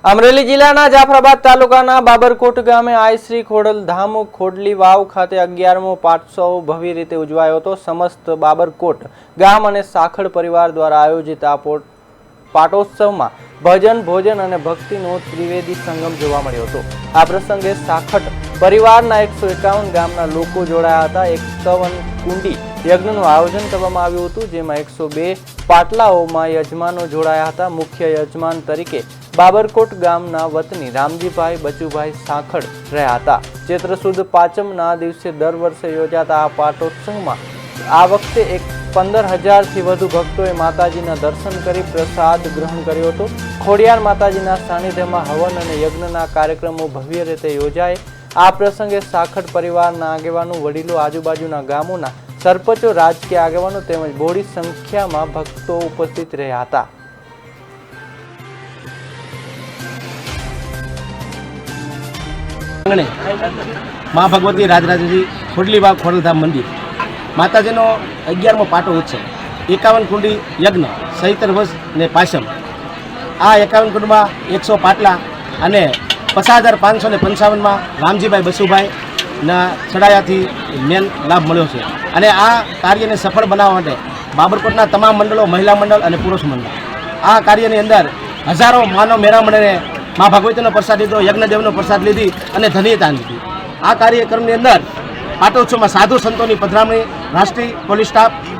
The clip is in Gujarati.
અમરેલી જિલ્લાના જાફરાબાદ તાલુકાના બાબરકોટ ગામે આઈ શ્રી ખોડલધામ ખોડલી વાવ ખાતે 11મો પાટોત્સવ ભવ્ય રીતે ઉજવાયો હતો। સમસ્ત બાબરકોટ ગામ અને સાખડ પરિવાર દ્વારા આયોજિત આ પાટોત્સવમાં ભજન ભોજન અને ભક્તિનો ત્રિવેદી સંગમ જોવા મળ્યો હતો। આ પ્રસંગે સાખડ પરિવારના 151 ગામના લોકો જોડાયા હતા। 51 કુંડી યજ્ઞનું આયોજન કરવામાં આવ્યું હતું, જેમાં 102 પાટલાઓમાં યજમાનો જોડાયા હતા। મુખ્ય યજમાન તરીકે બાબરકોટ ગામના વતની રામજીભાઈ બચુભાઈ સાખડ રહ્યા હતા। ચૈત્ર સુદ પાંચમના દિવસે દર વર્ષે યોજાતા આ પાટોત્સવમાં આ વખતે 15,000થી વધુ ભક્તોએ માતાજીના દર્શન કરી પ્રસાદ ગ્રહણ કર્યો હતો। ખોડિયાર માતાજીના સાનિધ્યમાં હવન અને યજ્ઞના કાર્યક્રમો ભવ્ય રીતે યોજાય। આ પ્રસંગે સાખડ પરિવારના આગેવાનો, વડીલો, આજુબાજુના ગામોના સરપંચો, રાજકીય આગેવાનો તેમજ બહોળી સંખ્યામાં ભક્તો ઉપસ્થિત રહ્યા હતા। माँ भगवती राजराजेश्वरी खोडली वाव खोडलधाम मंदिर माताजीनो 11मो पाटो उत्सव 51 कुंडी यज्ञ चैत्र वर्ष ने पाशम आ 51 कुंड में 100 पाटला अने 50,555 में रामजीभाई बसुभाई चढ़ायाथी मेन लाभ मळ्यो छे। अने आ कार्य ने सफल बनाववा माटे बाबरकोटना तमाम मंडलों, महिला मंडल और पुरुष मंडल आ कार्य अंदर हजारों मानव मेरामणे माँ भगवतीनो प्रसाद लीधो, यज्ञदेवनो प्रसाद लीधी और धन्यता लीधी। आ कार्यक्रम अंदर पाटोत्सव में साधु संतों की पधरामणी, राष्ट्रीय पोलीस स्टाफ